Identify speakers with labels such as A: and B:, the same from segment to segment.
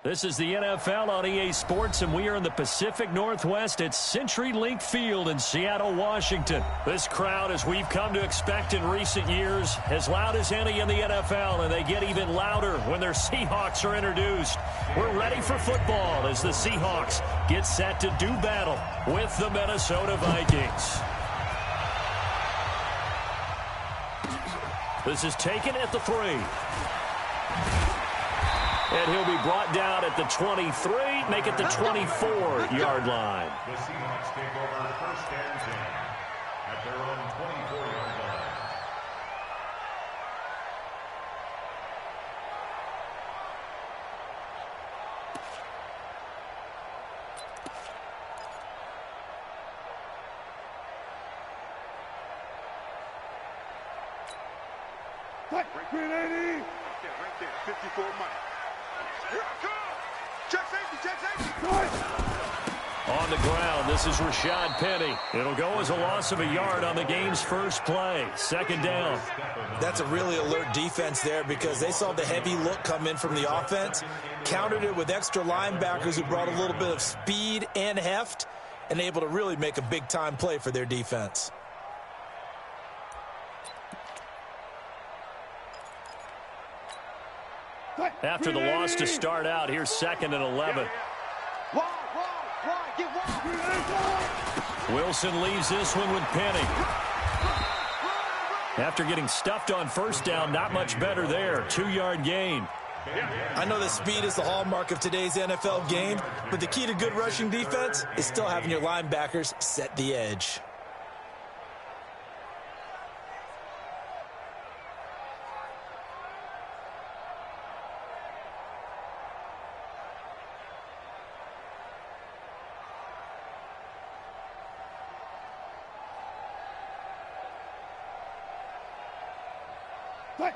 A: This is the NFL on EA Sports, and we are in the Pacific Northwest at CenturyLink Field in Seattle, Washington. This crowd, as we've come to expect in recent years, as loud as any in the NFL, and they get even louder when their Seahawks are introduced. We're ready for football as the Seahawks get set to do battle with the Minnesota Vikings. This is taken at the 3. And he'll be brought down at the 23, make it the 24-yard line.
B: The Seahawks take over first and 10 at their own 24-yard line.
C: Green 80. Right there, 54 Mike. Here I come! Check safety!
A: On the ground, this is Rashad Penny. It'll go as a loss of a yard on the game's first play. Second down.
D: That's a really alert defense there because they saw the heavy look come in from the offense, countered it with extra linebackers who brought a little bit of speed and heft, and able to really make a big-time play for their defense.
A: After the loss to start out, here's 2nd and 11. Wilson leaves this one with Penny. After getting stuffed on first down, not much better there. 2-yard gain.
D: I know that speed is the hallmark of today's NFL game, but the key to good rushing defense is still having your linebackers set the edge.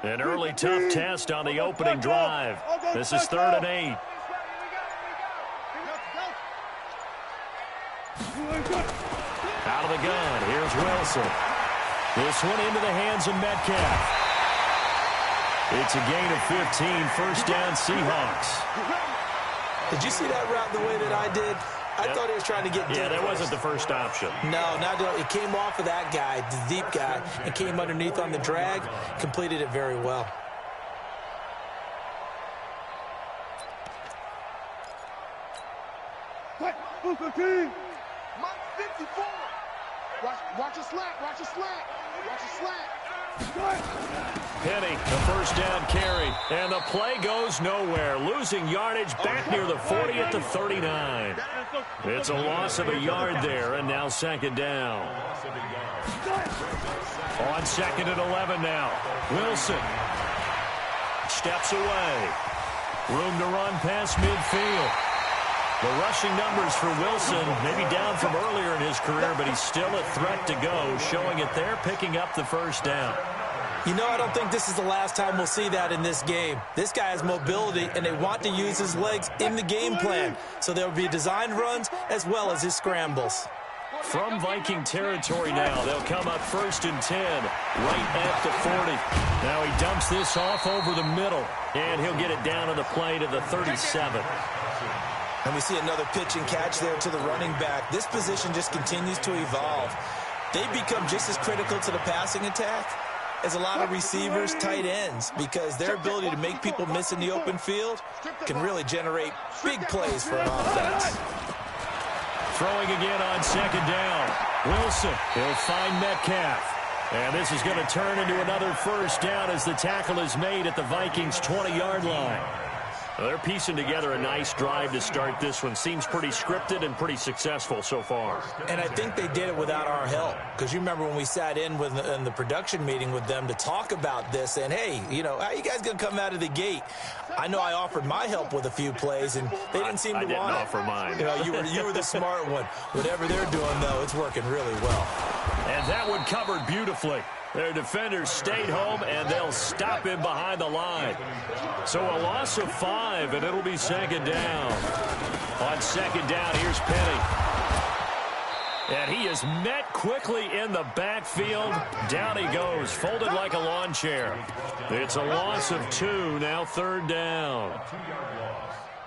A: An early tough test on the opening drive. This is 3rd and 8. Out of the gun, here's Wilson. This one into the hands of Metcalf. It's a gain of 15, first down Seahawks.
D: Did you see that route the way that I did? I thought he was trying to get deep.
A: Yeah, that wasn't the first option.
D: No, it came off of that guy, the deep guy, and came underneath on the drag, completed it very well.
C: Mike 54. Watch your slant, watch your slant, watch your slant.
A: Penny, the first down carry, and the play goes nowhere. Losing yardage back near the 40 at the 39. It's a loss of a yard there, and now 2nd down. On 2nd and 11 now. Wilson steps away. Room to run past midfield. The rushing numbers for Wilson maybe down from earlier in his career, but he's still a threat to go, showing it there, picking up the first down.
D: You know, I don't think this is the last time we'll see that in this game. This guy has mobility, and they want to use his legs in the game plan. So there will be designed runs as well as his scrambles.
A: From Viking territory now, they'll come up 1st and 10, right at the 40. Now he dumps this off over the middle, and he'll get it down on the play to the 37.
D: And we see another pitch and catch there to the running back. This position just continues to evolve. They become just as critical to the passing attack as a lot of receivers, tight ends, because their ability to make people miss in the open field can really generate big plays for an offense.
A: Throwing again on 2nd down. Wilson, he'll find Metcalf. And this is going to turn into another first down as the tackle is made at the Vikings' 20-yard line. Well, they're piecing together a nice drive to start this one. Seems pretty scripted and pretty successful so far.
D: And I think they did it without our help. Because you remember when we sat in the production meeting with them to talk about this, and hey, you know, how you guys going to come out of the gate? I know I offered my help with a few plays, and they didn't seem to want it.
A: I didn't offer mine.
D: You know, you were the smart one. Whatever they're doing, though, it's working really well.
A: And that one covered beautifully. Their defenders stayed home, and they'll stop him behind the line. So a loss of 5, and it'll be 2nd down. On 2nd down, here's Penny. And he is met quickly in the backfield. Down he goes, folded like a lawn chair. It's a loss of 2, now 3rd down.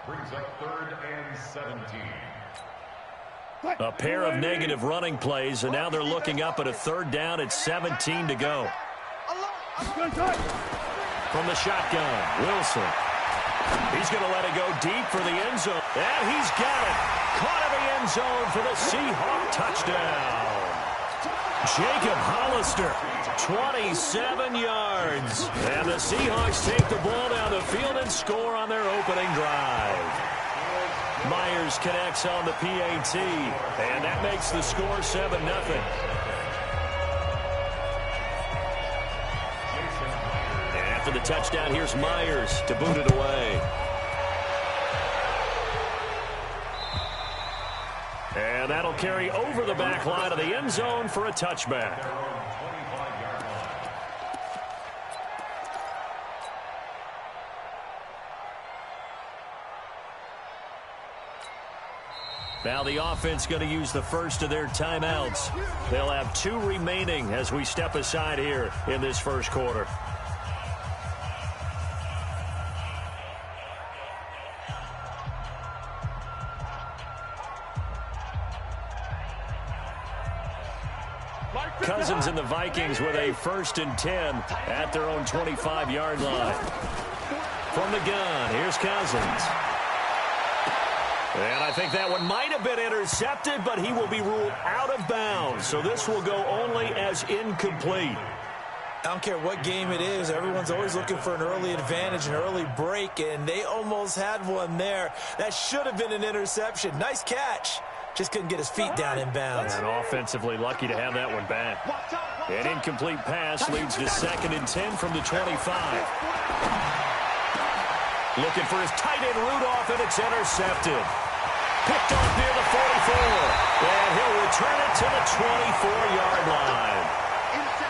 B: Brings up 3rd and 17.
A: A pair of negative running plays, and now they're looking up at a 3rd down at 17 to go. From the shotgun, Wilson. He's going to let it go deep for the end zone. And he's got it. Caught in the end zone for the Seahawk touchdown. Jacob Hollister, 27 yards. And the Seahawks take the ball down the field and score on their opening drive. Myers connects on the PAT, and that makes the score 7-0. And after the touchdown, here's Myers to boot it away. And that'll carry over the back line of the end zone for a touchback. Now the offense going to use the first of their timeouts. They'll have 2 remaining as we step aside here in this first quarter. Cousins and the Vikings with a 1st and 10 at their own 25-yard line. From the gun, here's Cousins. And I think that one might have been intercepted, but he will be ruled out of bounds. So this will go only as incomplete.
D: I don't care what game it is. Everyone's always looking for an early advantage, an early break, and they almost had one there. That should have been an interception. Nice catch. Just couldn't get his feet down in bounds.
A: And offensively lucky to have that one back. An incomplete pass leads to 2nd and 10 from the 25. Looking for his tight end Rudolph, and it's intercepted. Picked off near the 44. And he'll return it to the 24-yard line.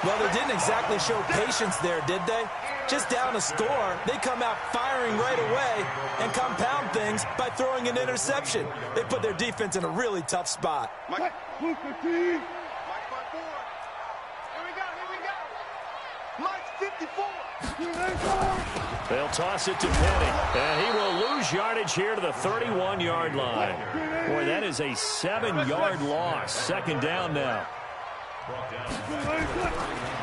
D: Well, they didn't exactly show patience there, did they? Just down a score, they come out firing right away and compound things by throwing an interception. They put their defense in a really tough spot.
C: Mike, Mike 4. Here we go. Mike 54.
A: They'll toss it to Penny, and he will lose yardage here to the 31-yard line. Boy, that is a 7-yard loss. 2nd down now.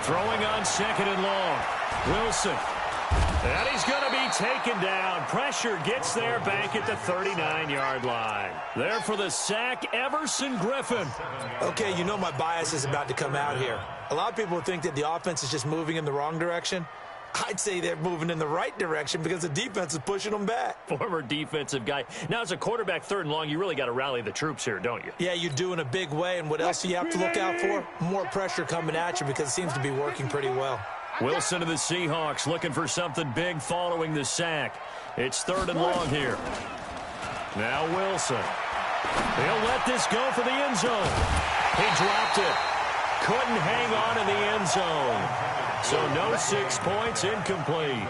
A: Throwing on 2nd and long. Wilson. And he's going to be taken down. Pressure gets there back at the 39-yard line. There for the sack, Everson Griffin.
D: Okay, you know my bias is about to come out here. A lot of people think that the offense is just moving in the wrong direction. I'd say they're moving in the right direction because the defense is pushing them back.
A: Former defensive guy. Now, as a quarterback, 3rd and long, you really got to rally the troops here, don't you?
D: Yeah, you do in a big way. And what else do you have to look out for? More pressure coming at you because it seems to be working pretty well.
A: Wilson of the Seahawks looking for something big following the sack. It's 3rd and long here. Now Wilson. He'll let this go for the end zone. He dropped it. Couldn't hang on in the end zone. So no 6 points, incomplete.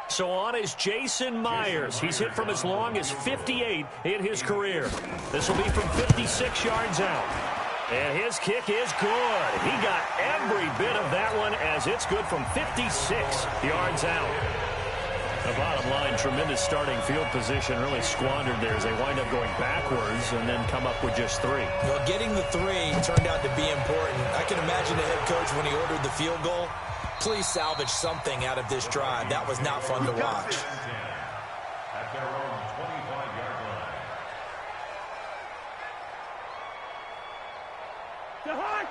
A: So on is Jason Myers. He's hit from as long as 58 in his career. This will be from 56 yards out. And his kick is good. He got every bit of that one as it's good from 56 yards out. The bottom line, tremendous starting field position, really squandered there as they wind up going backwards and then come up with just 3.
D: Well, getting the 3 turned out to be important. I can imagine the head coach when he ordered the field goal. Please salvage something out of this drive. That was not fun to watch.
B: At their own 25-yard line.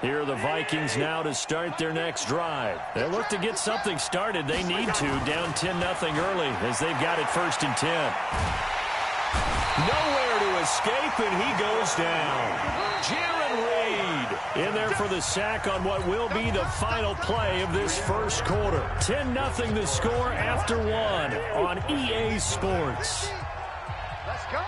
A: Here are the Vikings now to start their next drive. They look to get something started. They need to, down 10-0 early as they've got it 1st and 10. Nowhere to escape, and he goes down. Jaron Reed in there for the sack on what will be the final play of this first quarter. 10-0 the score after 1 on EA Sports.
C: Let's go.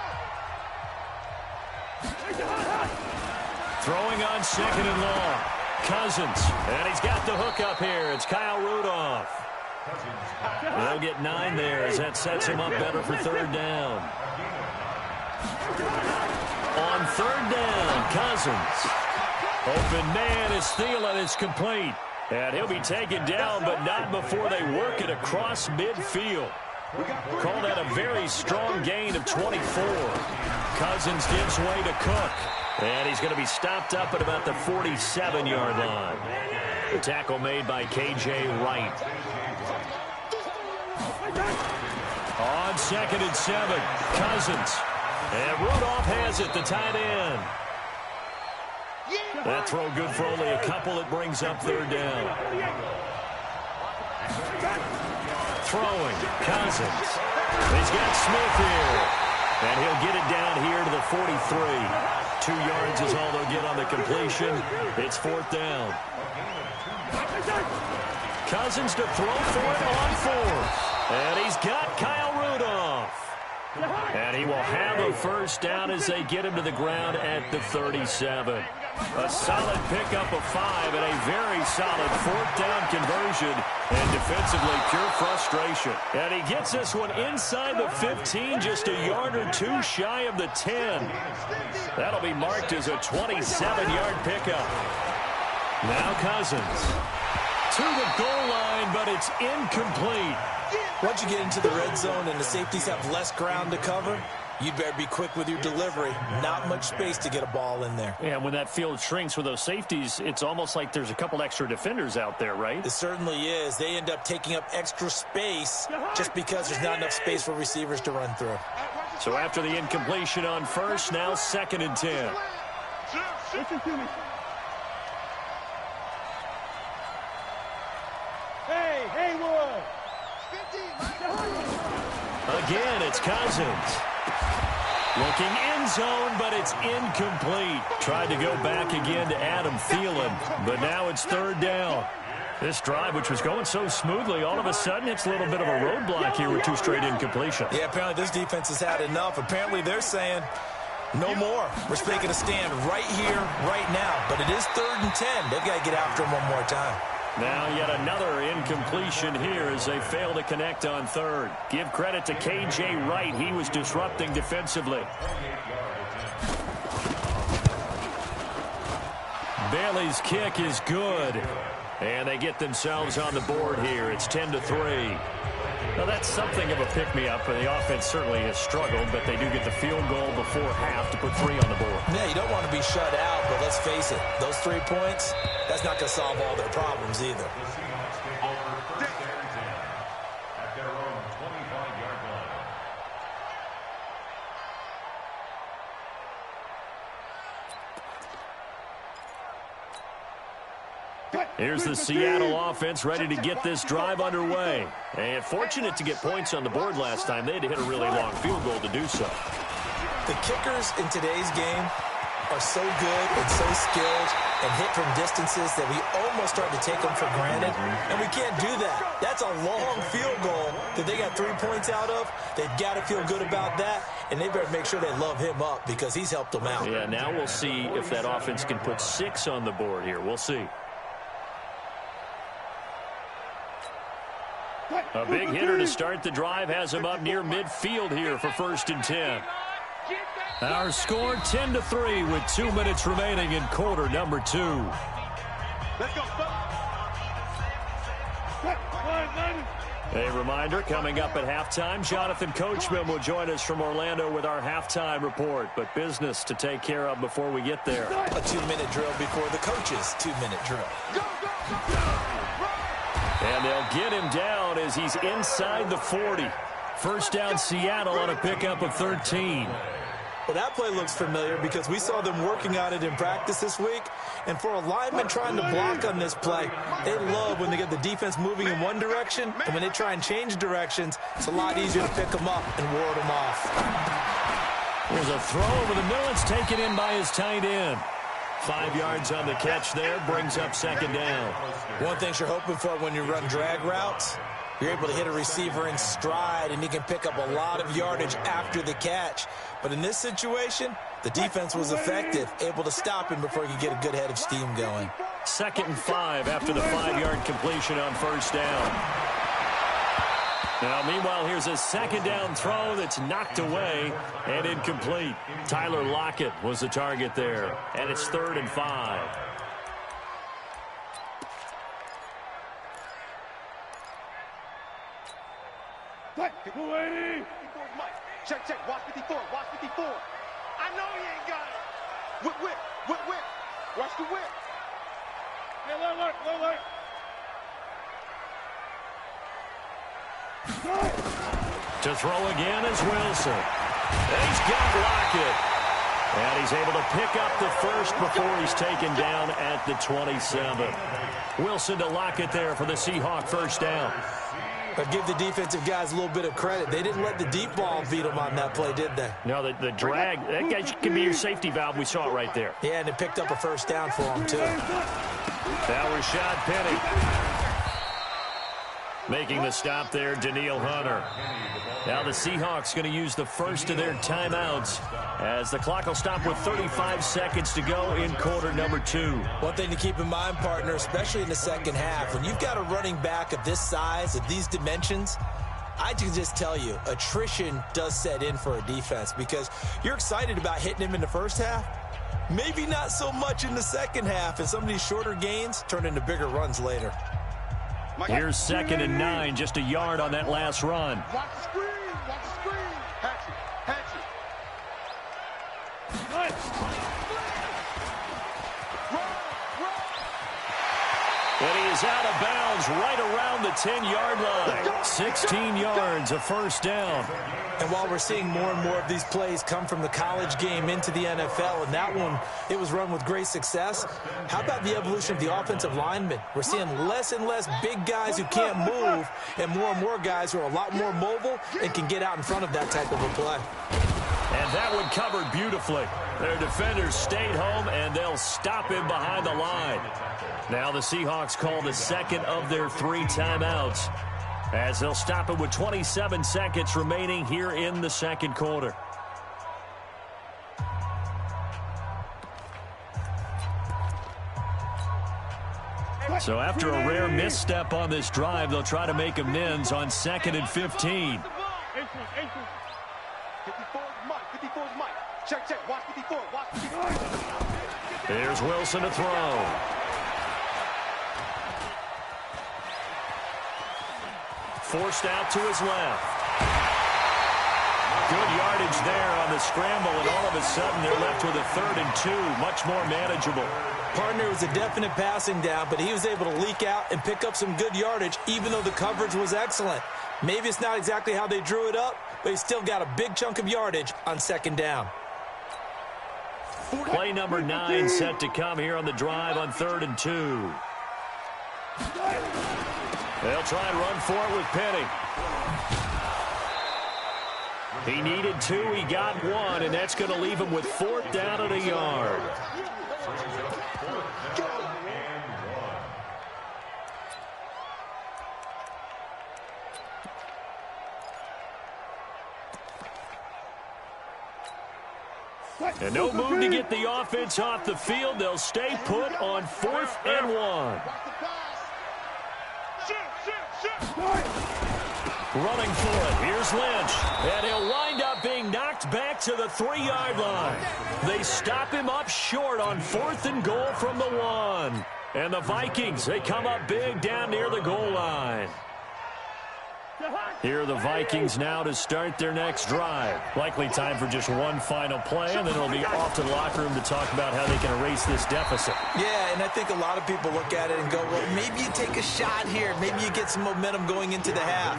A: Throwing on 2nd and long. Cousins. And he's got the hook up here. It's Kyle Rudolph. They'll get 9 there as that sets him up better for 3rd down. On 3rd down, Cousins. Open man is Thielen is complete. And he'll be taken down, but not before they work it across midfield. Call that a very strong gain of 24. Cousins gives way to Cook. And he's going to be stopped up at about the 47-yard line. The tackle made by K.J. Wright. On 2nd and 7, Cousins. And Rudolph has it, the tight end. That throw good for only a couple. It brings up 3rd down. Throwing, Cousins. He's got Smith here. And he'll get it down here to the 43. 2 yards is all they'll get on the completion. It's 4th down. Cousins to throw for it on 4th. And he's got Kyle Rudolph. And he will have a 1st down as they get him to the ground at the 37. A solid pickup of 5 and a very solid 4th down conversion. And defensively, pure frustration. And he gets this one inside the 15, just a yard or 2 shy of the 10. That'll be marked as a 27-yard pickup. Now Cousins to the goal line, but it's incomplete.
D: Once you get into the red zone and the safeties have less ground to cover, you'd better be quick with your delivery. Not much space to get a ball in there.
A: Yeah, when that field shrinks with those safeties, it's almost like there's a couple extra defenders out there, right?
D: It certainly is. They end up taking up extra space just because there's not enough space for receivers to run through.
A: So after the incompletion on 1st, now 2nd and 10.
C: Listen to me. Hey, Haywood.
A: Again, it's Cousins. Looking end zone, but it's incomplete. Tried to go back again to Adam Thielen, but now it's 3rd down. This drive, which was going so smoothly, all of a sudden it's a little bit of a roadblock here with 2 straight incompletions.
D: Yeah, apparently this defense has had enough. Apparently they're saying, no more. We're making a stand right here, right now. But it is 3rd and 10. They've got to get after him one more time.
A: Now yet another incompletion here as they fail to connect on 3rd. Give credit to K.J. Wright. He was disrupting defensively. Bailey's kick is good. And they get themselves on the board here. It's 10-3. Now, that's something of a pick-me-up, and the offense certainly has struggled, but they do get the field goal before half to put 3 on the board.
D: Yeah, you don't want to be shut out, but let's face it, those 3 points, that's not going to solve all their problems either.
B: At their own 25-yard line.
A: Here's the Seattle offense ready to get this drive underway. And fortunate to get points on the board last time. They had to hit a really long field goal to do so.
D: The kickers in today's game are so good and so skilled and hit from distances that we almost start to take them for granted. And we can't do that. That's a long field goal that they got 3 points out of. They've got to feel good about that. And they better make sure they love him up because he's helped them out.
A: Yeah, now we'll see if that offense can put 6 on the board here. We'll see. A big hitter to start the drive has him up near midfield here for 1st and 10. Our score 10-3 with 2 minutes remaining in quarter number 2.
C: Let's go.
A: A reminder, coming up at halftime, Jonathan Coachman will join us from Orlando with our halftime report. But business to take care of before we get there.
D: A 2-minute drill before the coach's 2-minute drill.
A: And they'll get him down as he's inside the 40. 1st down Seattle on a pickup of 13.
D: Well, that play looks familiar because we saw them working on it in practice this week. And for a lineman trying to block on this play, they love when they get the defense moving in one direction. And when they try and change directions, it's a lot easier to pick them up and ward them off.
A: There's a throw over the middle. It's taken in by his tight end. 5 yards on the catch there, brings up 2nd down.
D: One thing you're hoping for when you run drag routes, you're able to hit a receiver in stride, and he can pick up a lot of yardage after the catch. But in this situation, the defense was effective, able to stop him before he could get a good head of steam going.
A: 2nd and 5 after the 5-yard completion on 1st down. Now, meanwhile, here's a second down throw that's knocked away and incomplete. Tyler Lockett was the target there, and it's 3rd and 5.
C: Check, check. Watch 54. Watch 54. I know he ain't got it. Whip. Watch the whip. Hey, look.
A: To throw again is Wilson. He's got Lockett. And he's able to pick up the first before he's taken down at the 27. Wilson to Lockett there for the Seahawk first down.
D: But give the defensive guys a little bit of credit. They didn't let the deep ball beat them on that play, did they?
A: No, the drag, that guy can be your safety valve. We saw it right there.
D: Yeah, and it picked up a first down for them, too.
A: That was Rashad Penny. Making the stop there, Daniil Hunter. Now the Seahawks going to use the first of their timeouts as the clock will stop with 35 seconds to go in quarter number 2.
D: One thing to keep in mind, partner, especially in the second half, when you've got a running back of this size, of these dimensions, I can just tell you, attrition does set in for a defense because you're excited about hitting him in the first half. Maybe not so much in the second half, and some of these shorter gains turn into bigger runs later.
A: Here's 2nd and 9, just a yard on that last run.
C: Watch the screen. Hatch it.
A: And he is out of bounds right around the 10-yard line. 16 yards, a first down.
D: And while we're seeing more and more of these plays come from the college game into the NFL, and that one, it was run with great success, how about the evolution of the offensive linemen? We're seeing less and less big guys who can't move and more guys who are a lot more mobile and can get out in front of that type of a play.
A: And that one covered beautifully. Their defenders stayed home, and they'll stop him behind the line. Now the Seahawks call the second of their 3 timeouts as they'll stop it with 27 seconds remaining here in the second quarter. So after a rare misstep on this drive, they'll try to make amends on 2nd and 15.
C: 54's Mike. Check. Watch 54.
A: Here's Wilson to throw. Forced out to his left. Good yardage there on the scramble, and all of a sudden they're left with a 3rd and 2, much more manageable.
D: Partner was a definite passing down, but he was able to leak out and pick up some good yardage, even though the coverage was excellent. Maybe it's not exactly how they drew it up, but he still got a big chunk of yardage on 2nd down.
A: Play number 9 set to come here on the drive on 3rd and 2. They'll try and run for it with Penny. He needed 2, he got 1, and that's going to leave him with 4th down and a yard. And no move to get the offense off the field. They'll stay put on 4th and 1. Running for it. Here's Lynch. And he'll wind up being knocked back to the 3-yard line. They stop him up short on 4th and goal from the 1. And the Vikings, they come up big down near the goal line. Here are the Vikings now to start their next drive. Likely time for just one final play, and then it'll be off to the locker room to talk about how they can erase this deficit.
D: Yeah, and I think a lot of people look at it and go, well, maybe you take a shot here. Maybe you get some momentum going into the half.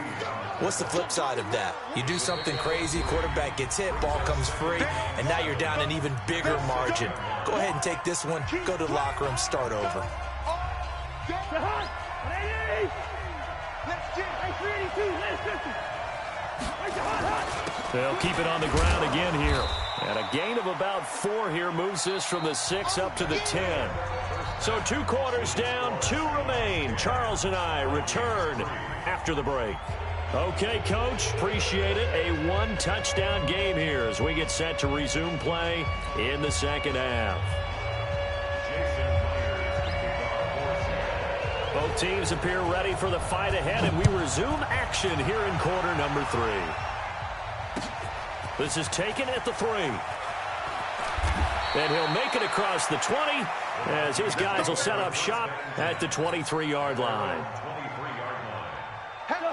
D: What's the flip side of that? You do something crazy, quarterback gets hit, ball comes free, and now you're down an even bigger margin. Go ahead and take this one, go to the locker room, start over.
A: They'll keep it on the ground again here. And a gain of about 4 here moves this from the 6 up to the 10. So 2 quarters down, 2 remain. Charles and I return after the break. Okay, Coach, appreciate it. A 1-touchdown game here as we get set to resume play in the second half. Both teams appear ready for the fight ahead, and we resume action here in quarter number 3. This is taken at the 3. And he'll make it across the 20 as his guys will set up shop at the 23-yard line.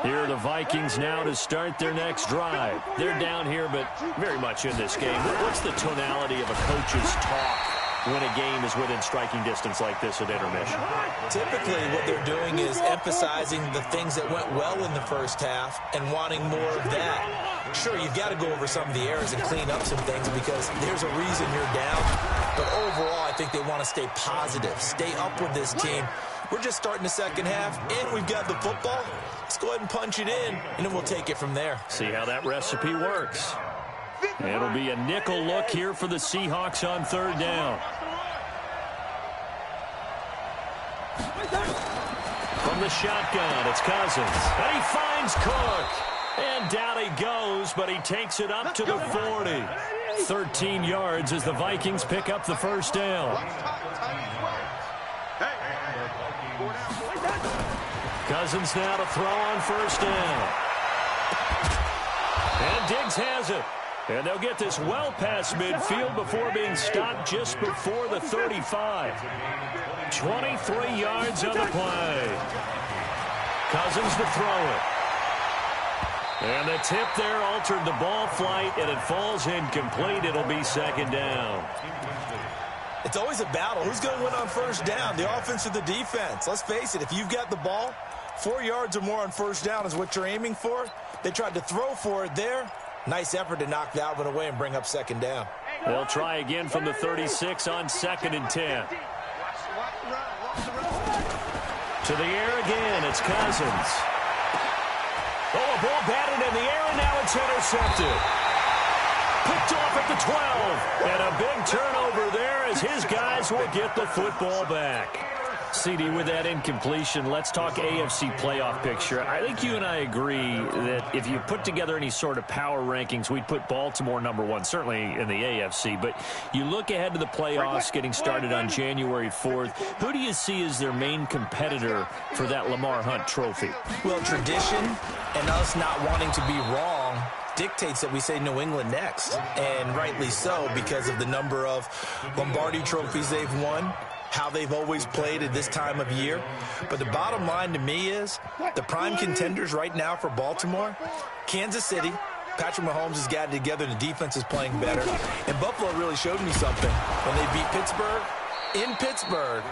A: Here are the Vikings now to start their next drive. They're down here, but very much in this game. What's the tonality of a coach's talk when a game is within striking distance like this at intermission?
D: Typically, what they're doing is emphasizing the things that went well in the first half and wanting more of that. Sure, you've got to go over some of the errors and clean up some things because there's a reason you're down. But overall, I think they want to stay positive, stay up with this team. We're just starting the second half, and we've got the football. Let's go ahead and punch it in, and then we'll take it from there.
A: See how that recipe works. It'll be a nickel look here for the Seahawks on third down. From the shotgun, it's Cousins. And he finds Cook. And down he goes, but he takes it up to the 40. 13 yards as the Vikings pick up the first down. Cousins now to throw on first down. And Diggs has it. And they'll get this well past midfield before being stopped just before the 35. 23 yards on the play. Cousins to throw it. And the tip there altered the ball flight, and it falls incomplete. It'll be second down.
D: It's always a battle. Who's going to win on first down, the offense or the defense? Let's face it, if you've got the ball, 4 yards or more on first down is what you're aiming for. They tried to throw for it there. Nice effort to knock that one away and bring up second down.
A: They'll try again from the 36 on 2nd and 10. To the air again, it's Cousins. Oh, a ball batted in the air, and now it's intercepted. Picked off at the 12. And a big turnover there as his guys will get the football back. CD, with that incompletion, let's talk AFC playoff picture. I think you and I agree that if you put together any sort of power rankings, we'd put Baltimore number 1, certainly in the AFC. But you look ahead to the playoffs getting started on January 4th. Who do you see as their main competitor for that Lamar Hunt trophy?
D: Well, tradition and us not wanting to be wrong dictates that we say New England next. And rightly so, because of the number of Lombardi trophies they've won, how they've always played at this time of year. But the bottom line to me is the prime contenders right now for Baltimore, Kansas City. Patrick Mahomes has got it together. The defense is playing better. And Buffalo really showed me something when they beat Pittsburgh in Pittsburgh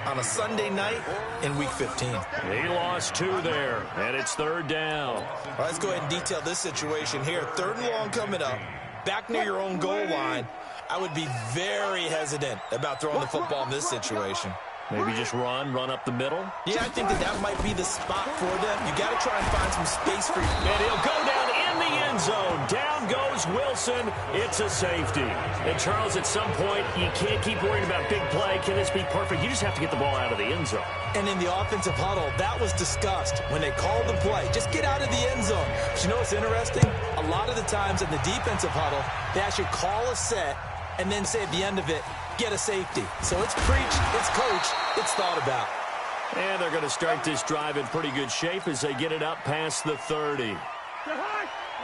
D: on a Sunday night in Week 15.
A: He lost 2 there, and it's third down.
D: All right, let's go ahead and detail this situation here. 3rd and long coming up, back near your own goal line. I would be very hesitant about throwing the football in this situation.
A: Maybe just run up the middle?
D: Yeah, I think that might be the spot for them. You got to try and find some space for you.
A: And he'll go down in the end zone. Down goes Wilson. It's a safety. And, Charles, at some point, you can't keep worrying about big play. Can this be perfect? You just have to get the ball out of the end zone.
D: And in the offensive huddle, that was discussed when they called the play. Just get out of the end zone. But you know what's interesting? A lot of the times in the defensive huddle, they actually call a set and then say at the end of it, get a safety. So it's preached, it's coached, it's thought about.
A: And they're going to start this drive in pretty good shape as they get it up past the 30.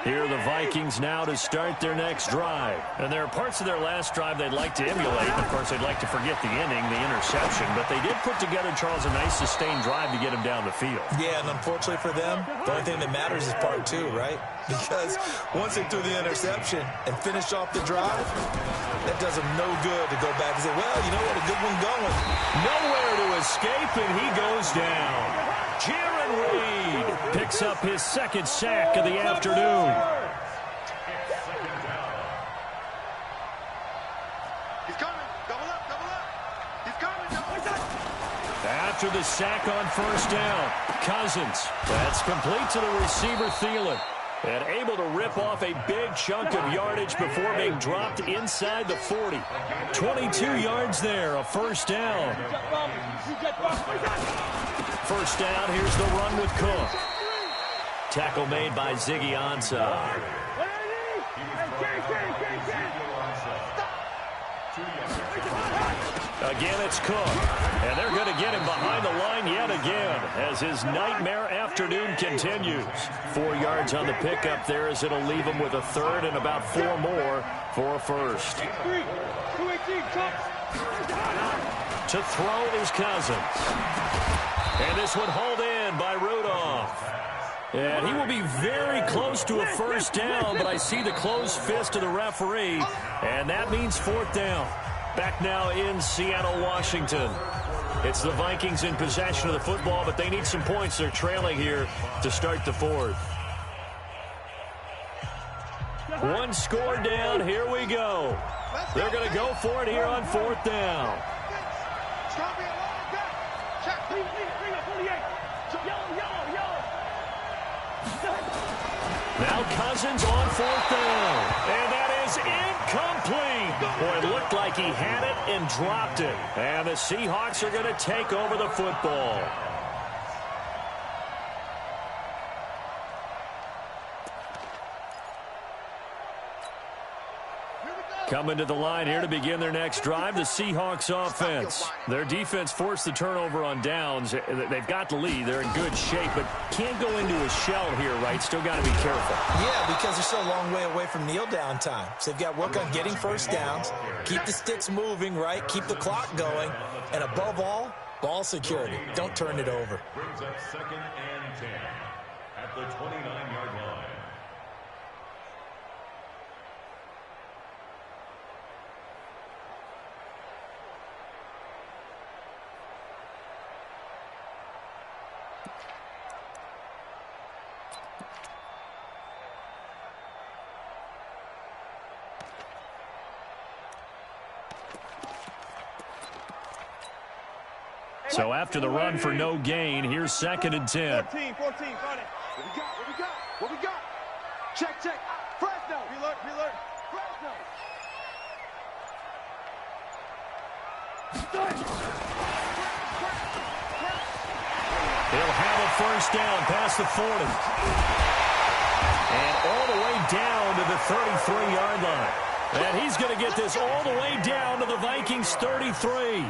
A: Here are the Vikings now to start their next drive. And there are parts of their last drive they'd like to emulate. And, of course, they'd like to forget the inning, the interception. But they did put together, Charles, a nice sustained drive to get him down the field.
D: Yeah, and unfortunately for them, the only thing that matters is part 2, right? Because once they threw the interception and finished off the drive, that does them no good to go back and say, well, you know what, a good one going.
A: Nowhere to escape, and he goes down. Jaron Reed picks up his 2nd sack of the afternoon.
C: He's coming. Double up, double up. He's coming. Double up.
A: After the sack on first down, Cousins. That's complete to the receiver, Thielen. And able to rip off a big chunk of yardage before being dropped inside the 40. 22 yards there, a first down. First down, here's the run with Cook. Tackle made by Ziggy Ansah. Again, it's Cook. And they're going to get him behind the line yet again as his nightmare afternoon continues. 4 yards on the pickup there as it'll leave him with a third and about 4 more for a first. To throw is Cousins. And this one hauled in by Rudolph. And he will be very close to a first down, but I see the closed fist of the referee, and that means 4th down. Back now in Seattle, Washington. It's the Vikings in possession of the football, but they need some points. They're trailing here to start the 4th. One score down. Here we go. They're going to go for it here on 4th down. Now Cousins on 4th down. And that is incomplete. Boy, it looked like he had it and dropped it. And the Seahawks are going to take over the football. Coming to the line here to begin their next drive, the Seahawks offense. Their defense forced the turnover on downs. They've got the lead. They're in good shape, but can't go into a shell here, right? Still got to be careful.
D: Yeah, because they're still a long way away from kneel down time. So they've got to work on getting first downs, keep the sticks moving, right? Keep the clock going, and above all, ball security. Don't turn it over.
B: Brings up 2nd and 10 at the 29-yard line.
A: So after the run for no gain, here's 2nd and 10.
C: 14, got it. What we got? Check. Fresno. Reload. Fresno.
A: He'll have a first down past the 40. And all the way down to the 33-yard line. And he's going to get this all the way down to the Vikings 33.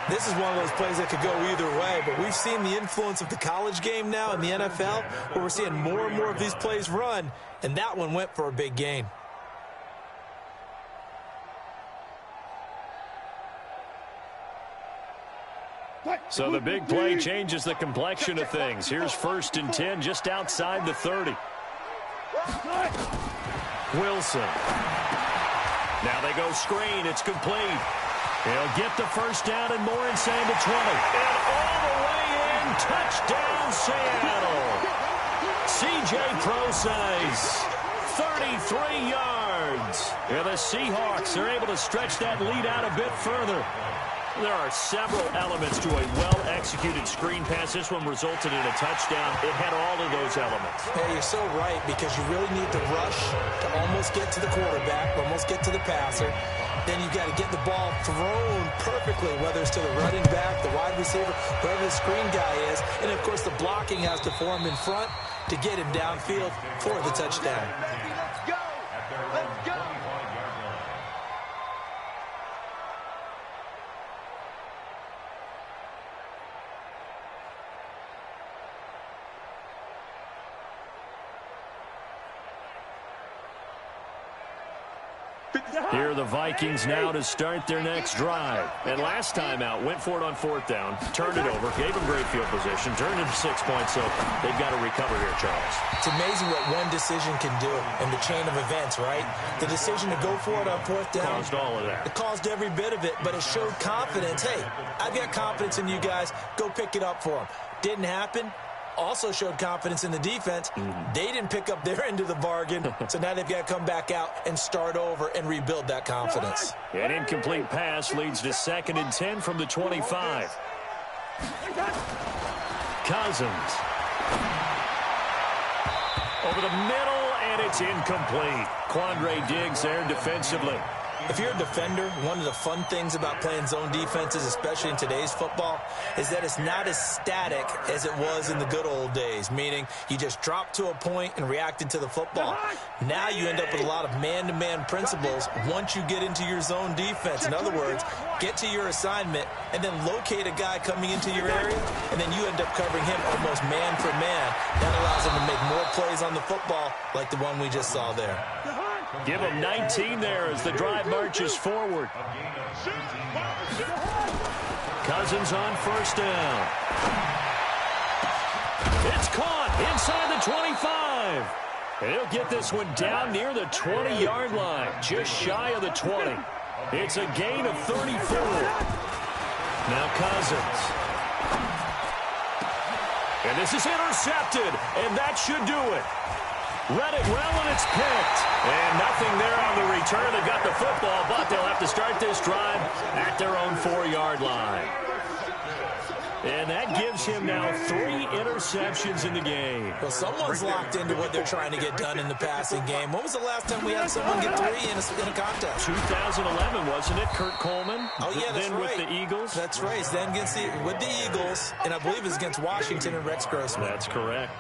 D: This is one of those plays that could go either way, but we've seen the influence of the college game now in the NFL, where we're seeing more and more of these plays run, and that one went for a big gain.
A: So the big play changes the complexion of things. Here's 1st and 10 just outside the 30. Wilson. Now they go screen. It's complete. He'll get the first down and more inside the 20. And all the way in, touchdown Seattle. C.J. Procise, 33 yards. And the Seahawks are able to stretch that lead out a bit further. There are several elements to a well-executed screen pass. This one resulted in a touchdown. It had all of those elements.
D: Hey, you're so right, because you really need to rush to almost get to the quarterback, almost get to the passer. Then you've got to get the ball thrown perfectly, whether it's to the running back, the wide receiver, whoever the screen guy is. And, of course, the blocking has to form in front to get him downfield for the touchdown.
C: Let's go.
A: Here are the Vikings now to start their next drive. And last time out, went for it on 4th down, turned it over, gave them great field position, turned it to 6 points, so they've got to recover here, Charles.
D: It's amazing what one decision can do in the chain of events, right? The decision to go for it on 4th down.
A: Caused all of that.
D: It caused every bit of it, but it showed confidence. Hey, I've got confidence in you guys. Go pick it up for them. Didn't happen. Also showed confidence in the defense. They didn't pick up their end of the bargain, so now they've got to come back out and start over and rebuild that confidence.
A: An incomplete pass leads to 2nd and 10 from the 25. Cousins. Over the middle, and it's incomplete. Quandre Diggs there defensively.
D: If you're a defender, one of the fun things about playing zone defenses, especially in today's football, is that it's not as static as it was in the good old days, meaning you just drop to a point and reacted to the football. Now you end up with a lot of man-to-man principles once you get into your zone defense. In other words, get to your assignment and then locate a guy coming into your area, and then you end up covering him almost man for man. That allows him to make more plays on the football like the one we just saw there.
A: Give him 19 there as the drive marches forward. Cousins on first down. It's caught inside the 25. He'll get this one down near the 20-yard line, just shy of the 20. It's a gain of 34. Now Cousins. And this is intercepted, and that should do it. Read it well, and it's picked. And nothing there on the return. They got the football, but they'll have to start this drive at their own 4-yard line. And that gives him now 3 interceptions in the game.
D: Well, someone's locked into what they're trying to get done in the passing game. When was the last time we had someone get 3 in a contest?
A: 2011, wasn't it? Kurt Coleman?
D: Oh, yeah, that's
A: then
D: right.
A: With the Eagles?
D: That's right. Then with the Eagles, and I believe it's against Washington and Rex Grossman.
A: That's correct.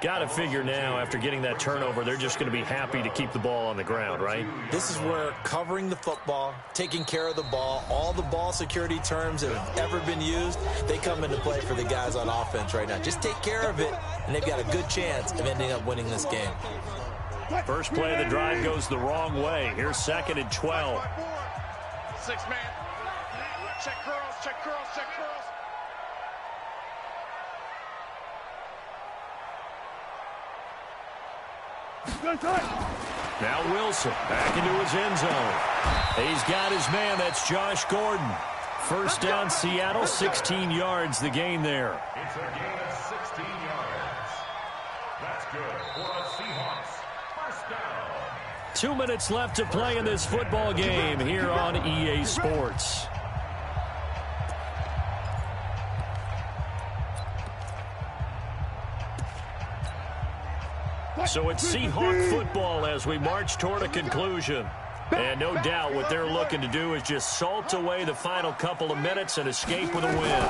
A: Got to figure now, after getting that turnover, they're just going to be happy to keep the ball on the ground, right?
D: This is where covering the football, taking care of the ball, all the ball security terms that have ever been used, they come into play for the guys on offense right now. Just take care of it, and they've got a good chance of ending up winning this game.
A: First play of the drive goes the wrong way. Here's 2nd and 12.
C: 6-man. Check curls, check curls, check curls.
A: Now Wilson back into his end zone. He's got his man. That's Josh Gordon. First down, Seattle, 16 yards, the gain there.
B: It's a gain of 16 yards. That's good for the Seahawks. First down.
A: 2 minutes left to play in this football game here on EA Sports. So it's Seahawk football as we march toward a conclusion. And no doubt what they're looking to do is just salt away the final couple of minutes and escape with a win.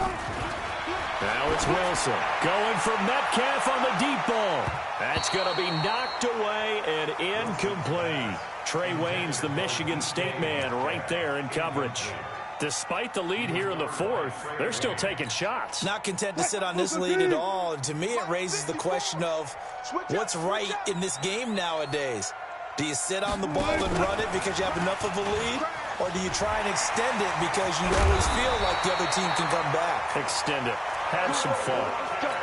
A: Now it's Wilson going for Metcalf on the deep ball. That's going to be knocked away and incomplete. Trey Wayne's the Michigan State man right there in coverage. Despite the lead here in the 4th, they're still taking shots.
D: Not content to sit on this lead at all. And to me, it raises the question of what's right in this game nowadays. Do you sit on the ball and run it because you have enough of a lead? Or do you try and extend it because you always feel like the other team can come back?
A: Extend it. Have some fun.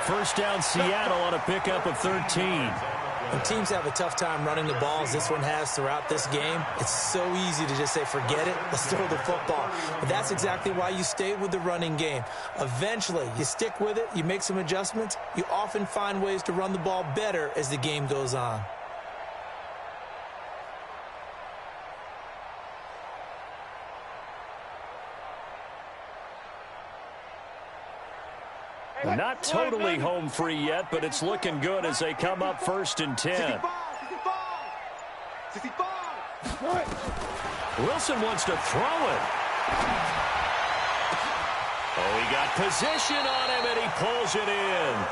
A: First down, Seattle on a pickup of 13.
D: When teams have a tough time running the ball, as this one has throughout this game, it's so easy to just say, forget it, let's throw the football. But that's exactly why you stay with the running game. Eventually, you stick with it, you make some adjustments, you often find ways to run the ball better as the game goes on.
A: Not totally home free yet, but it's looking good as they come up 1st and 10. Wilson wants to throw it. Oh, he got position on him, and he pulls it in.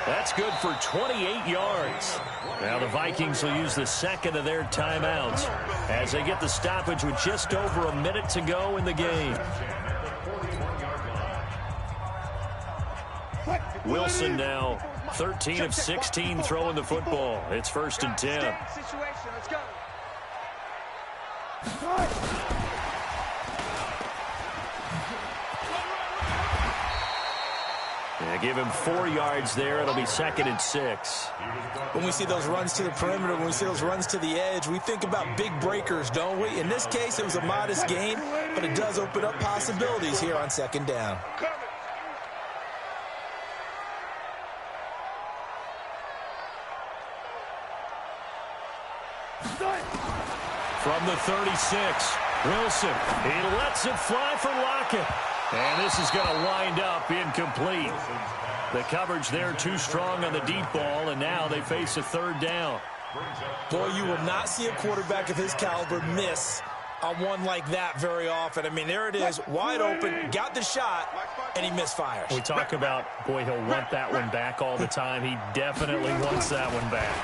A: That's good for 28 yards. Now the Vikings will use the 2nd of their timeouts as they get the stoppage with just over a minute to go in the game. Wilson now 13 of 16 throwing the football. It's 1st and 10.
C: Let's go.
A: Yeah, give him 4 yards there. It'll be 2nd and 6.
D: When we see those runs to the perimeter, when we see those runs to the edge, we think about big breakers, don't we? In this case, it was a modest gain, but it does open up possibilities here on 2nd down.
A: From the 36, Wilson. He lets it fly for Lockett. And this is going to wind up incomplete. The coverage there too strong on the deep ball, and now they face a 3rd down.
D: Boy, you will not see a quarterback of his caliber miss on one like that very often. I mean, there it is, wide open, got the shot, and he misfires.
A: We talk about, boy, he'll want that one back all the time. He definitely wants that one back.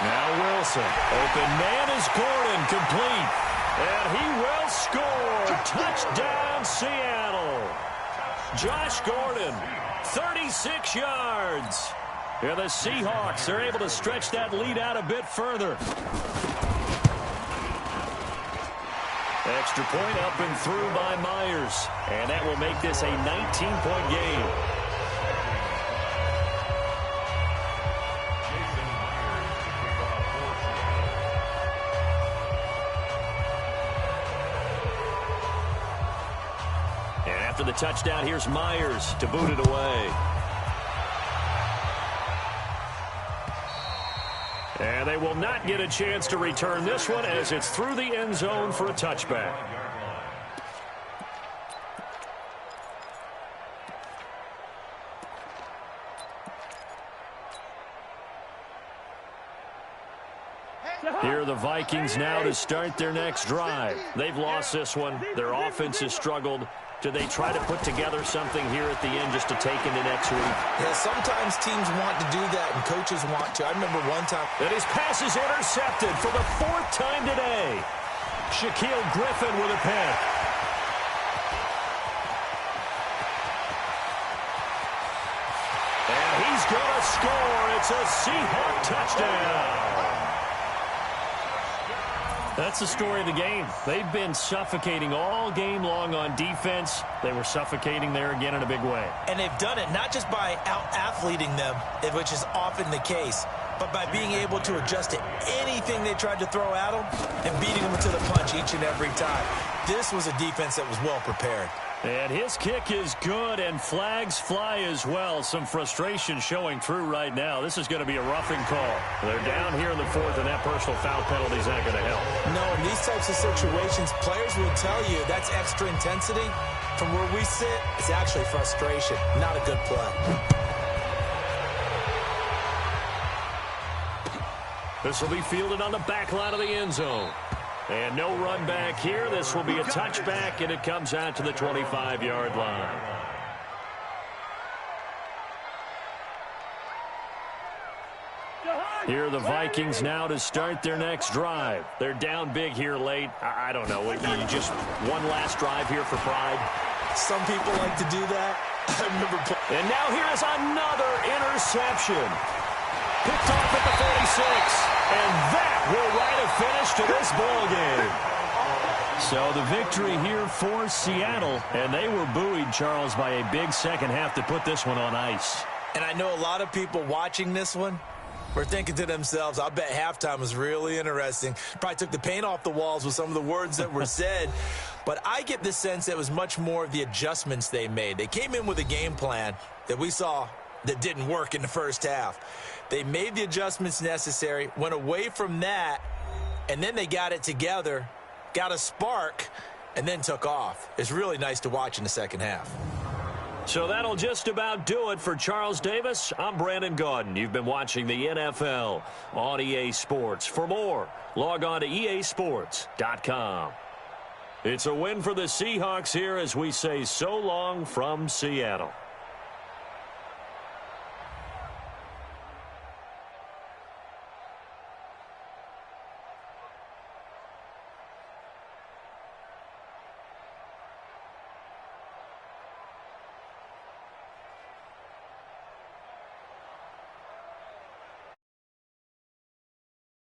A: Now Wilson. Open man is Gordon, complete. And he will score. Touchdown, Seattle. Josh Gordon, 36 yards. Yeah, the Seahawks are able to stretch that lead out a bit further. Extra point up and through by Myers. And that will make this a 19-point game. And after the touchdown, here's Myers to boot it away. And they will not get a chance to return this one as it's through the end zone for a touchback. Here are the Vikings now to start their next drive. They've lost this one. Their offense has struggled. Do they try to put together something here at the end just to take into next week?
D: Yeah, sometimes teams want to do that and coaches want to. I remember one time.
A: And his pass is intercepted for the 4th time today. Shaquille Griffin with a pick. And he's going to score. It's a Seahawk touchdown. That's the story of the game. They've been suffocating all game long on defense. They were suffocating there again in a big way.
D: And they've done it not just by out-athleting them, which is often the case, but by being able to adjust to anything they tried to throw at them and beating them to the punch each and every time. This was a defense that was well prepared.
A: And his kick is good, and flags fly as well. Some frustration showing through right now. This is going to be a roughing call. They're down here in the 4th, and that personal foul penalty is not going to help.
D: No, in these types of situations, players will tell you that's extra intensity. From where we sit, it's actually frustration, not a good play.
A: This will be fielded on the back line of the end zone. And no run back here. This will be a touchback, and it comes out to the 25-yard line. Here are the Vikings now to start their next drive. They're down big here late. I don't know. You just one last drive here for pride.
D: Some people like to do that. I remember.
A: And now here is another interception. Picked off at the 46. And that will write a finish to this ball game. So the victory here for Seattle. And they were buoyed, Charles, by a big second half to put this one on ice.
D: And I know a lot of people watching this one were thinking to themselves, I bet halftime was really interesting. Probably took the paint off the walls with some of the words that were said. But I get the sense that it was much more of the adjustments they made. They came in with a game plan that we saw that didn't work in the first half. They made the adjustments necessary, went away from that, and then they got it together, got a spark, and then took off. It's really nice to watch in the second half.
A: So that'll just about do it for Charles Davis. I'm Brandon Gaudin. You've been watching the NFL on EA Sports. For more, log on to easports.com. It's a win for the Seahawks here as we say so long from Seattle.